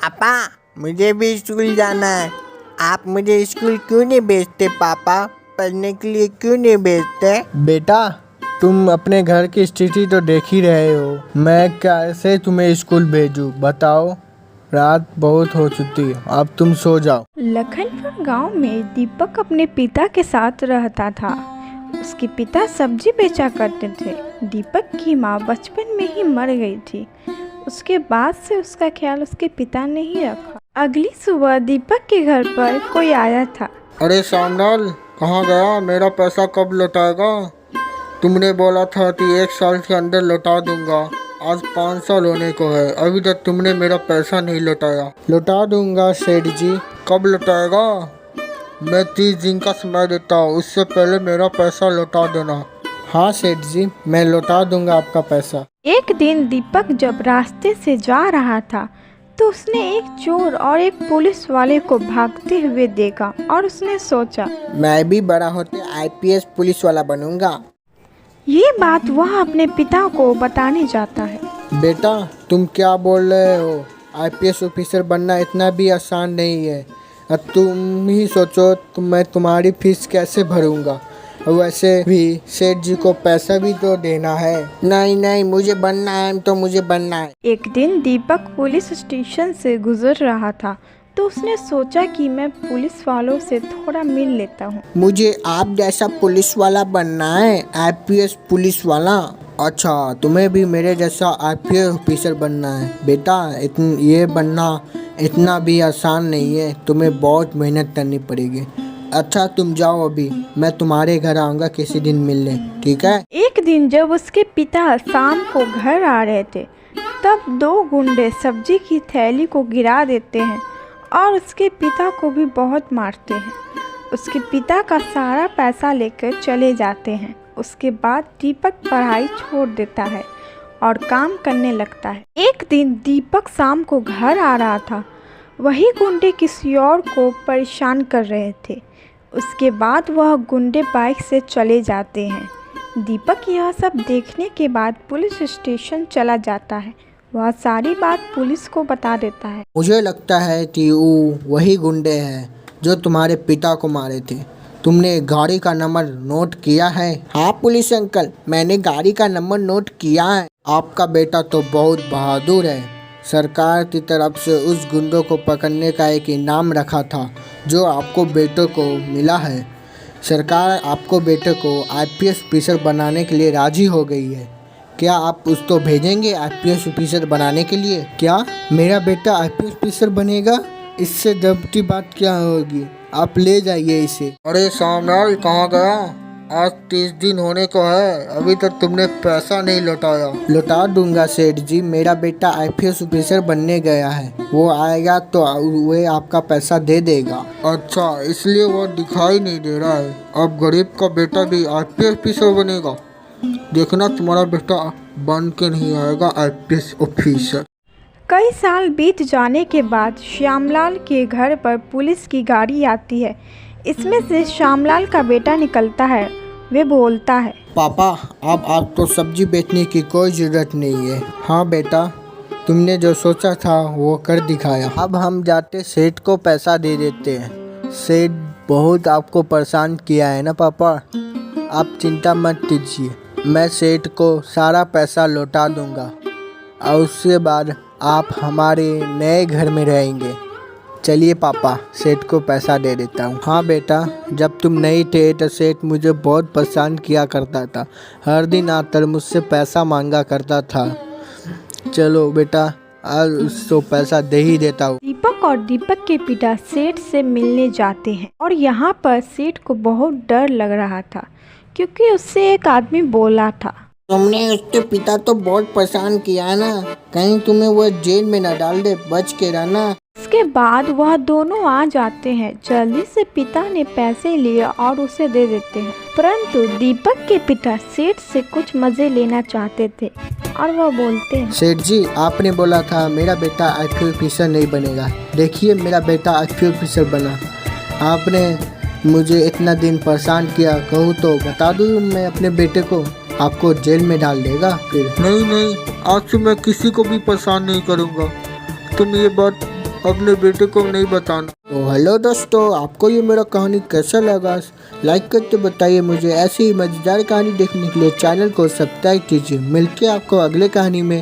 पापा मुझे भी स्कूल जाना है। आप मुझे स्कूल क्यों नहीं भेजते पापा? पढ़ने के लिए क्यों नहीं भेजते? बेटा तुम अपने घर की स्थिति तो देख ही रहे हो, मैं कैसे तुम्हें स्कूल भेजूं बताओ। रात बहुत हो चुकी है, अब तुम सो जाओ। लखनपुर गांव में दीपक अपने पिता के साथ रहता था। उसके पिता सब्जी बेचा करते थे। दीपक की माँ बचपन में ही मर गई थी। उसके बाद से उसका ख्याल उसके पिता ने ही रखा। अगली सुबह दीपक के घर पर कोई आया था। अरे श्यामलाल, कहाँ गया? मेरा पैसा कब लौटाएगा? तुमने बोला था कि 1 साल के अंदर लौटा दूंगा। आज 5 साल होने को है, अभी तक तुमने मेरा पैसा नहीं लौटाया। लौटा दूंगा सेठ जी। कब लौटाएगा? मैं 30 दिन का समय देता हूँ, उससे पहले मेरा पैसा लौटा देना। हाँ सेठ जी, मैं लौटा दूंगा आपका पैसा। एक दिन दीपक जब रास्ते से जा रहा था तो उसने एक चोर और एक पुलिस वाले को भागते हुए देखा और उसने सोचा, मैं भी बड़ा होते आईपीएस पुलिस वाला बनूंगा। ये बात वह अपने पिता को बताने जाता है। बेटा तुम क्या बोल रहे हो? आईपीएस ऑफिसर बनना इतना भी आसान नहीं है। अब तुम ही सोचो मैं तुम्हारी फीस कैसे भरूंगा। वैसे भी सेठ जी को पैसा भी तो देना है। नहीं नहीं, मुझे बनना है तो मुझे बनना है। एक दिन दीपक पुलिस स्टेशन से गुजर रहा था तो उसने सोचा कि मैं पुलिस वालों से थोड़ा मिल लेता हूँ। मुझे आप जैसा पुलिस वाला बनना है, आईपीएस पुलिस वाला। अच्छा, तुम्हें भी मेरे जैसा आईपीएस ऑफिसर बनना है। बेटा ये बनना इतना भी आसान नहीं है, तुम्हें बहुत मेहनत करनी पड़ेगी। अच्छा तुम जाओ, अभी मैं तुम्हारे घर आऊँगा किसी दिन मिलने, ठीक है? एक दिन जब उसके पिता शाम को घर आ रहे थे तब 2 गुंडे सब्जी की थैली को गिरा देते हैं और उसके पिता को भी बहुत मारते हैं। उसके पिता का सारा पैसा लेकर चले जाते हैं। उसके बाद दीपक पढ़ाई छोड़ देता है और काम करने लगता है। एक दिन दीपक शाम को घर आ रहा था, वही गुंडे किसी और को परेशान कर रहे थे। उसके बाद वह गुंडे बाइक से चले जाते हैं। दीपक यह सब देखने के बाद पुलिस स्टेशन चला जाता है। वह सारी बात पुलिस को बता देता है। मुझे लगता है कि वो वही गुंडे हैं जो तुम्हारे पिता को मारे थे। तुमने गाड़ी का नंबर नोट किया है? हाँ पुलिस अंकल, मैंने गाड़ी का नंबर नोट किया है। आपका बेटा तो बहुत बहादुर है। सरकार की तरफ से उस गुंडों को पकड़ने का एक इनाम रखा था जो आपको बेटे को मिला है। सरकार आपको बेटे को आईपीएस ऑफिसर बनाने के लिए राजी हो गई है। क्या आप उसको भेजेंगे आईपीएस ऑफिसर बनाने के लिए? क्या मेरा बेटा आईपीएस ऑफिसर बनेगा? इससे डर की बात क्या होगी? आप ले जाइए इसे। अरे श्यामलाल, कहाँ गया? आज 30 दिन होने को है, अभी तक तुमने पैसा नहीं लौटाया। लौटा दूंगा सेठ जी, मेरा बेटा आईपीएस ऑफिसर बनने गया है। वो आएगा तो वह आपका पैसा दे देगा। अच्छा, इसलिए वो दिखाई नहीं दे रहा है। अब गरीब का बेटा भी आईपीएस ऑफिसर बनेगा। देखना तुम्हारा बेटा बन के नहीं आएगा आईपीएस ऑफिसर। कई साल बीत जाने के बाद श्यामलाल के घर पर पुलिस की गाड़ी आती है। इसमें से श्यामलाल का बेटा निकलता है। वे बोलता है, पापा अब आपको सब्जी बेचने की कोई ज़रूरत नहीं है। हाँ बेटा, तुमने जो सोचा था वो कर दिखाया। अब हम जाते सेठ को पैसा दे देते हैं। सेठ बहुत आपको परेशान किया है ना पापा। आप चिंता मत कीजिए, मैं सेठ को सारा पैसा लौटा दूंगा और उसके बाद आप हमारे नए घर में रहेंगे। चलिए पापा, सेठ को पैसा दे देता हूँ। हाँ बेटा, जब तुम नहीं थे तो सेठ मुझे बहुत परेशान किया करता था। हर दिन आकर मुझसे पैसा मांगा करता था। चलो बेटा, आज उसको पैसा दे ही देता हूँ। दीपक और दीपक के पिता सेठ से मिलने जाते हैं और यहाँ पर सेठ को बहुत डर लग रहा था क्योंकि उससे एक आदमी बोला था, तुमने उसके पिता तो बहुत परेशान किया है ना, कहीं तुम्हें वो जेल में न डाल दे, बच के रहना। इसके बाद वह दोनों आ जाते हैं। जल्दी से पिता ने पैसे लिए और उसे दे देते हैं, परंतु दीपक के पिता सेठ से कुछ मजे लेना चाहते थे और वह बोलते हैं, सेठ जी आपने बोला था मेरा बेटा आईपीएस ऑफिसर नहीं बनेगा। देखिए मेरा बेटा आईपीएस ऑफिसर बना। आपने मुझे इतना दिन परेशान किया, कहूँ तो बता दूँ मैं अपने बेटे को, आपको जेल में डाल देगा फिर। नहीं नहीं, आज से मैं किसी को भी परेशान नहीं करूँगा। तुम ये बात अपने बेटे को नहीं बताना। तो हेलो दोस्तों, आपको ये मेरा कहानी कैसा लगा लाइक करके बताइए मुझे। ऐसी ही मज़ेदार कहानी देखने के लिए चैनल को सब्सक्राइब कीजिए। मिलते हैं आपको अगले कहानी में।